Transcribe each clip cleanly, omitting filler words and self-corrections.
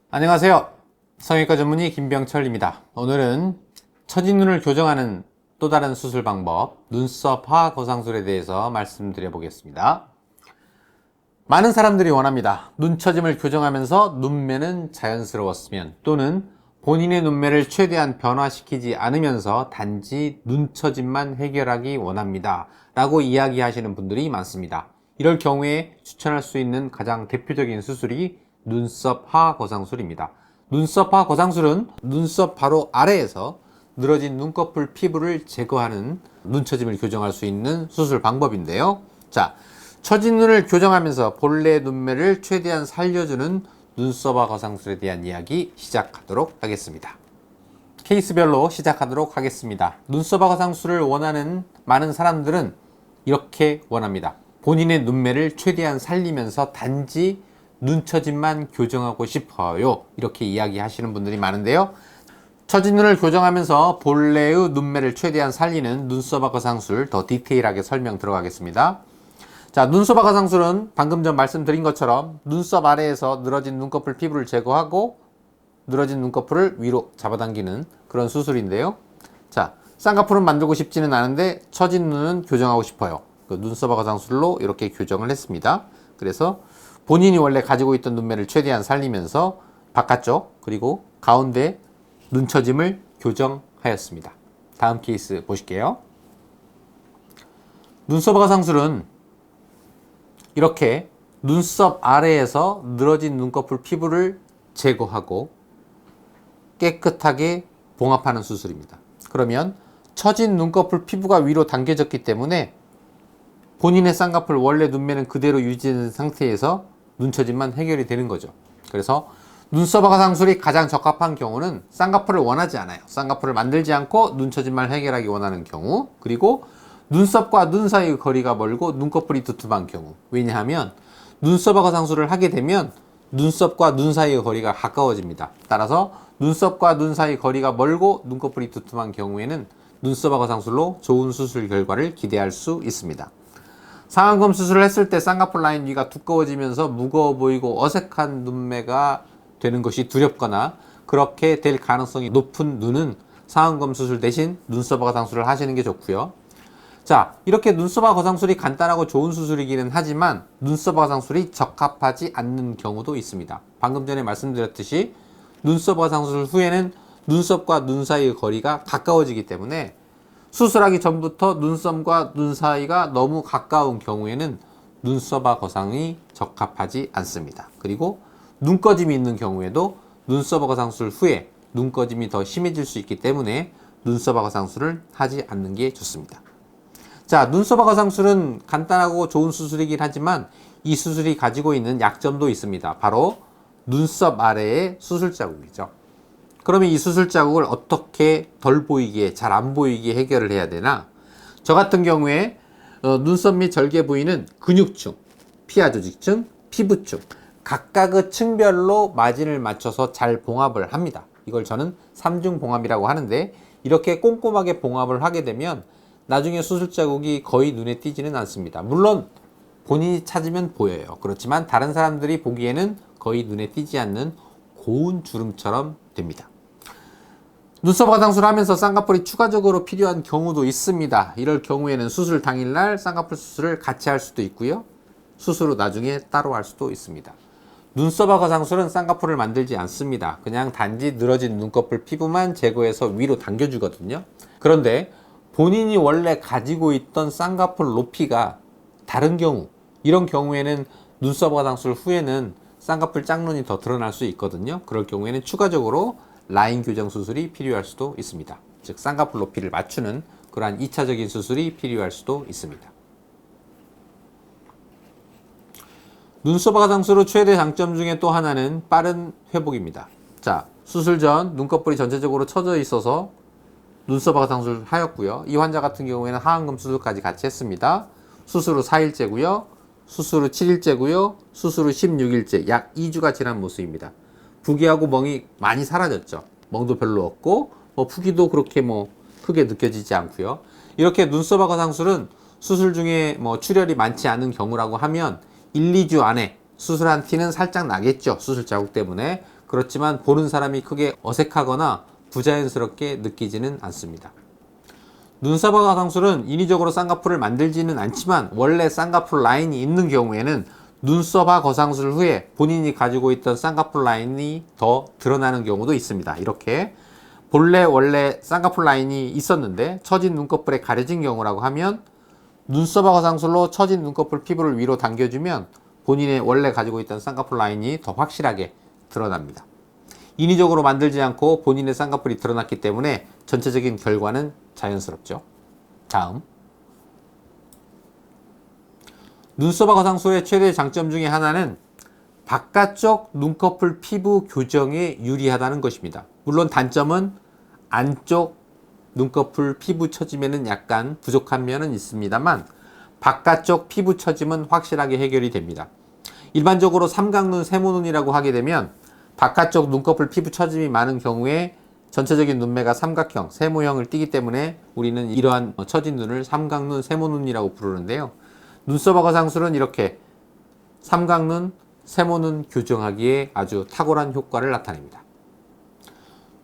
안녕하세요. 성형외과 전문의 김병철입니다. 오늘은 처진눈을 교정하는 또 다른 수술 방법, 눈썹 하악 거상술에 대해서 말씀드려 보겠습니다. 많은 사람들이 원합니다. 눈처짐을 교정하면서 눈매는 자연스러웠으면, 또는 본인의 눈매를 최대한 변화시키지 않으면서 단지 눈처짐만 해결하기 원합니다 라고 이야기하시는 분들이 많습니다. 이럴 경우에 추천할 수 있는 가장 대표적인 수술이 눈썹 하악 거상술입니다. 눈썹 하악 거상술은 눈썹 바로 아래에서 늘어진 눈꺼풀 피부를 제거하는 눈처짐을 교정할 수 있는 수술 방법인데요. 자, 처진 눈을 교정하면서 본래 눈매를 최대한 살려주는 눈썹 하악 거상술에 대한 이야기 시작하도록 하겠습니다. 케이스별로 시작하도록 하겠습니다. 눈썹 하악 거상술을 원하는 많은 사람들은 이렇게 원합니다. 본인의 눈매를 최대한 살리면서 단지 눈처짐만 교정하고 싶어요, 이렇게 이야기하시는 분들이 많은데요. 처진 눈을 교정하면서 본래의 눈매를 최대한 살리는 눈썹 하악 거상술 더 디테일하게 설명 들어가겠습니다. 자, 눈썹 하악 거상술은 방금 전 말씀드린 것처럼 눈썹 아래에서 늘어진 눈꺼풀 피부를 제거하고 늘어진 눈꺼풀을 위로 잡아당기는 그런 수술인데요. 자, 쌍꺼풀은 만들고 싶지는 않은데 처진 눈은 교정하고 싶어요. 그 눈썹 하악 거상술로 이렇게 교정을 했습니다. 그래서 본인이 원래 가지고 있던 눈매를 최대한 살리면서 바깥쪽 그리고 가운데 눈처짐을 교정하였습니다. 다음 케이스 보실게요. 눈썹 하악 거상술은 이렇게 눈썹 아래에서 늘어진 눈꺼풀 피부를 제거하고 깨끗하게 봉합하는 수술입니다. 그러면 처진 눈꺼풀 피부가 위로 당겨졌기 때문에 본인의 쌍꺼풀 원래 눈매는 그대로 유지된 상태에서 눈처짐만 해결이 되는 거죠. 그래서 눈썹 하악 거상술이 가장 적합한 경우는 쌍꺼풀을 원하지 않아요. 쌍꺼풀을 만들지 않고 눈처짐만 해결하기 원하는 경우, 그리고 눈썹과 눈 사이의 거리가 멀고 눈꺼풀이 두툼한 경우. 왜냐하면 눈썹 하악 거상술을 하게 되면 눈썹과 눈 사이의 거리가 가까워집니다. 따라서 눈썹과 눈 사이 거리가 멀고 눈꺼풀이 두툼한 경우에는 눈썹 하악 거상술로 좋은 수술 결과를 기대할 수 있습니다. 상안검 수술을 했을 때 쌍꺼풀 라인 위가 두꺼워지면서 무거워 보이고 어색한 눈매가 되는 것이 두렵거나 그렇게 될 가능성이 높은 눈은 상안검 수술 대신 눈썹 하악 거상술을 하시는 게 좋고요. 자, 이렇게 눈썹 하악 거상술이 간단하고 좋은 수술이기는 하지만 눈썹 하악 거상술이 적합하지 않는 경우도 있습니다. 방금 전에 말씀드렸듯이 눈썹 하악 거상술 후에는 눈썹과 눈 사이의 거리가 가까워지기 때문에 수술하기 전부터 눈썹과 눈 사이가 너무 가까운 경우에는 눈썹 하악 거상이 적합하지 않습니다. 그리고 눈꺼짐이 있는 경우에도 눈썹 하악 거상술 후에 눈꺼짐이 더 심해질 수 있기 때문에 눈썹 하악 거상술을 하지 않는 게 좋습니다. 자, 눈썹 하악 거상술은 간단하고 좋은 수술이긴 하지만 이 수술이 가지고 있는 약점도 있습니다. 바로 눈썹 아래의 수술 자국이죠. 그러면 이 수술 자국을 어떻게 덜 보이게, 잘 안 보이게 해결을 해야 되나? 저 같은 경우에 눈썹 및 절개 부위는 근육층, 피하 조직층, 피부층 각각의 층별로 마진을 맞춰서 잘 봉합을 합니다. 이걸 저는 3중 봉합이라고 하는데, 이렇게 꼼꼼하게 봉합을 하게 되면 나중에 수술 자국이 거의 눈에 띄지는 않습니다. 물론 본인이 찾으면 보여요. 그렇지만 다른 사람들이 보기에는 거의 눈에 띄지 않는 고운 주름처럼 됩니다. 눈썹 하악 거상술을 하면서 쌍꺼풀이 추가적으로 필요한 경우도 있습니다. 이럴 경우에는 수술 당일날 쌍꺼풀 수술을 같이 할 수도 있고요. 수술 후 나중에 따로 할 수도 있습니다. 눈썹 하악 거상술은 쌍꺼풀을 만들지 않습니다. 그냥 단지 늘어진 눈꺼풀 피부만 제거해서 위로 당겨주거든요. 그런데 본인이 원래 가지고 있던 쌍꺼풀 높이가 다른 경우, 이런 경우에는 눈썹 하악 거상술 후에는 쌍꺼풀 짝눈이 더 드러날 수 있거든요. 그럴 경우에는 추가적으로 라인 교정 수술이 필요할 수도 있습니다. 즉 쌍꺼풀 높이를 맞추는 그러한 2차적인 수술이 필요할 수도 있습니다. 눈썹 하악 거상술의 최대 장점 중에 또 하나는 빠른 회복입니다. 자, 수술 전 눈꺼풀이 전체적으로 처져 있어서 눈썹 하악 거상술을 하였고요. 이 환자 같은 경우에는 하안검 수술까지 같이 했습니다. 수술 후 4일째고요. 수술 후 7일째고요. 수술 후 16일째, 약 2주가 지난 모습입니다. 부기하고 멍이 많이 사라졌죠. 멍도 별로 없고 부기도 그렇게 크게 느껴지지 않고요. 이렇게 눈썹 하악 거상술은 수술 중에 출혈이 많지 않은 경우라고 하면 1, 2주 안에 수술한 티는 살짝 나겠죠. 수술 자국 때문에. 그렇지만 보는 사람이 크게 어색하거나 부자연스럽게 느끼지는 않습니다. 눈썹 화장술은 인위적으로 쌍꺼풀을 만들지는 않지만 원래 쌍꺼풀 라인이 있는 경우에는 눈썹화 거상술 후에 본인이 가지고 있던 쌍꺼풀 라인이 더 드러나는 경우도 있습니다. 이렇게 본래 원래 쌍꺼풀 라인이 있었는데 처진 눈꺼풀에 가려진 경우라고 하면 눈썹화 거상술로 처진 눈꺼풀 피부를 위로 당겨주면 본인의 원래 가지고 있던 쌍꺼풀 라인이 더 확실하게 드러납니다. 인위적으로 만들지 않고 본인의 쌍꺼풀이 드러났기 때문에 전체적인 결과는 자연스럽죠. 다음, 눈썹화 거상술의 최대 장점 중에 하나는 바깥쪽 눈꺼풀 피부 교정에 유리하다는 것입니다. 물론 단점은 안쪽 눈꺼풀 피부 처짐에는 약간 부족한 면은 있습니다만 바깥쪽 피부 처짐은 확실하게 해결이 됩니다. 일반적으로 삼각눈, 세모눈이라고 하게 되면 바깥쪽 눈꺼풀 피부 처짐이 많은 경우에 전체적인 눈매가 삼각형, 세모형을 띠기 때문에 우리는 이러한 처진 눈을 삼각눈, 세모눈이라고 부르는데요. 눈썹화 거상술은 이렇게 삼각눈, 세모눈 교정하기에 아주 탁월한 효과를 나타냅니다.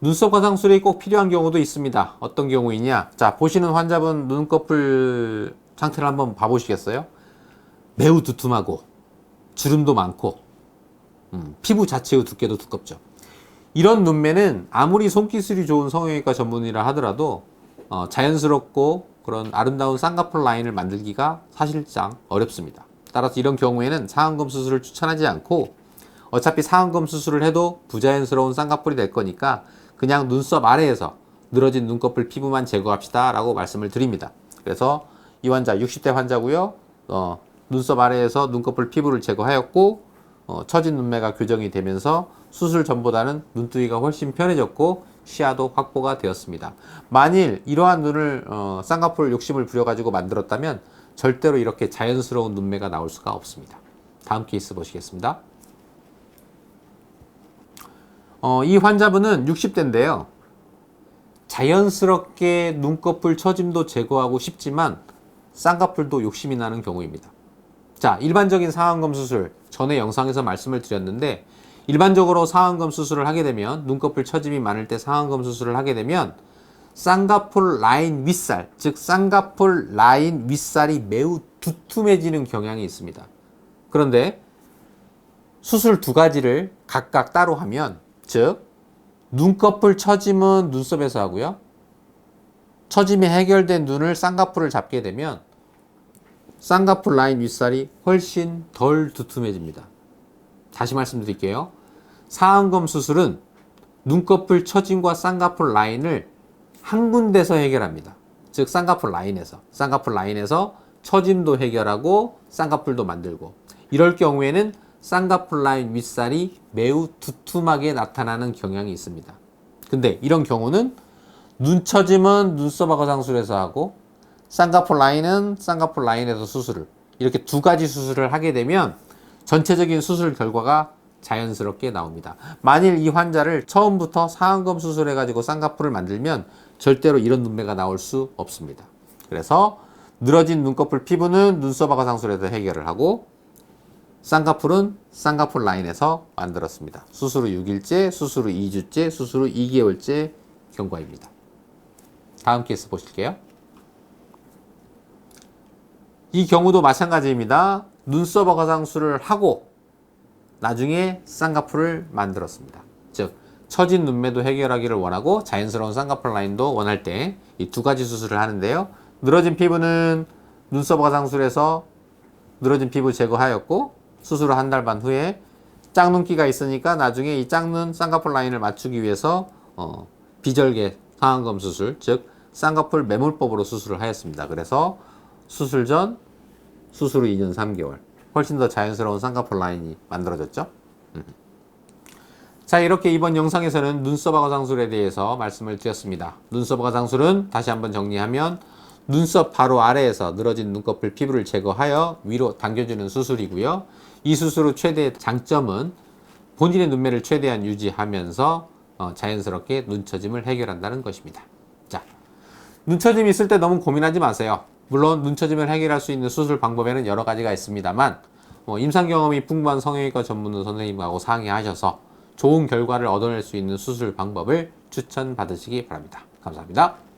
눈썹 거상술이 꼭 필요한 경우도 있습니다. 어떤 경우이냐? 자, 보시는 환자분 눈꺼풀 상태를 한번 봐보시겠어요? 매우 두툼하고 주름도 많고 피부 자체의 두께도 두껍죠. 이런 눈매는 아무리 손기술이 좋은 성형외과 전문의라 하더라도 자연스럽고 그런 아름다운 쌍꺼풀 라인을 만들기가 사실상 어렵습니다. 따라서 이런 경우에는 상안검 수술을 추천하지 않고 어차피 상안검 수술을 해도 부자연스러운 쌍꺼풀이 될 거니까 그냥 눈썹 아래에서 늘어진 눈꺼풀 피부만 제거합시다 라고 말씀을 드립니다. 그래서 이 환자 60대 환자고요. 눈썹 아래에서 눈꺼풀 피부를 제거하였고 처진 눈매가 교정이 되면서 수술 전보다는 눈뜨기가 훨씬 편해졌고 시야도 확보가 되었습니다. 만일 이러한 눈을 쌍꺼풀 욕심을 부려가지고 만들었다면 절대로 이렇게 자연스러운 눈매가 나올 수가 없습니다. 다음 케이스 보시겠습니다. 이 환자분은 60대인데요. 자연스럽게 눈꺼풀 처짐도 제거하고 싶지만 쌍꺼풀도 욕심이 나는 경우입니다. 자, 일반적인 상안검 수술 전에 영상에서 말씀을 드렸는데 일반적으로 상안검 수술을 하게 되면 눈꺼풀 처짐이 많을 때 상안검 수술을 하게 되면 쌍꺼풀 라인 윗살, 즉 쌍꺼풀 라인 윗살이 매우 두툼해지는 경향이 있습니다. 그런데 수술 두 가지를 각각 따로 하면, 즉 눈꺼풀 처짐은 눈썹에서 하고요. 처짐이 해결된 눈을 쌍꺼풀을 잡게 되면 쌍꺼풀 라인 윗살이 훨씬 덜 두툼해집니다. 다시 말씀드릴게요. 상안검 수술은 눈꺼풀 처짐과 쌍꺼풀 라인을 한 군데서 해결합니다. 즉 쌍꺼풀 라인에서 처짐도 해결하고 쌍꺼풀도 만들고, 이럴 경우에는 쌍꺼풀 라인 윗살이 매우 두툼하게 나타나는 경향이 있습니다. 근데 이런 경우는 눈처짐은 눈썹화 거상술에서 하고 쌍꺼풀 라인은 쌍꺼풀 라인에서 수술을, 이렇게 두 가지 수술을 하게 되면 전체적인 수술 결과가 자연스럽게 나옵니다. 만일 이 환자를 처음부터 상안검 수술해 가지고 쌍꺼풀을 만들면 절대로 이런 눈매가 나올 수 없습니다. 그래서 늘어진 눈꺼풀 피부는 눈썹화 거상술에서 해결을 하고 쌍꺼풀은 쌍꺼풀 라인에서 만들었습니다. 수술 후 6일째, 수술 후 2주째, 수술 후 2개월째 경과입니다. 다음 케이스 보실게요. 이 경우도 마찬가지입니다. 눈썹화 거상술을 하고 나중에 쌍꺼풀을 만들었습니다. 즉 처진 눈매도 해결하기를 원하고 자연스러운 쌍꺼풀 라인도 원할 때 이 두 가지 수술을 하는데요. 늘어진 피부는 눈썹 거상술에서 늘어진 피부 제거하였고 수술 후 한 달 반 후에 짝눈기가 있으니까 나중에 이 짝눈 쌍꺼풀 라인을 맞추기 위해서 비절개 상안검 수술, 즉 쌍꺼풀 매몰법으로 수술을 하였습니다. 그래서 수술 전, 수술 후 2년 3개월 훨씬 더 자연스러운 쌍꺼풀 라인이 만들어졌죠. 자, 이렇게 이번 영상에서는 눈썹화 거상술에 대해서 말씀을 드렸습니다. 눈썹화 거상술은 다시 한번 정리하면 눈썹 바로 아래에서 늘어진 눈꺼풀 피부를 제거하여 위로 당겨주는 수술이고요. 이 수술 후 최대 장점은 본인의 눈매를 최대한 유지하면서 자연스럽게 눈처짐을 해결한다는 것입니다. 자, 눈처짐이 있을 때 너무 고민하지 마세요. 물론 눈처짐을 해결할 수 있는 수술 방법에는 여러 가지가 있습니다만 임상 경험이 풍부한 성형외과 전문 선생님하고 상의하셔서 좋은 결과를 얻어낼 수 있는 수술 방법을 추천받으시기 바랍니다. 감사합니다.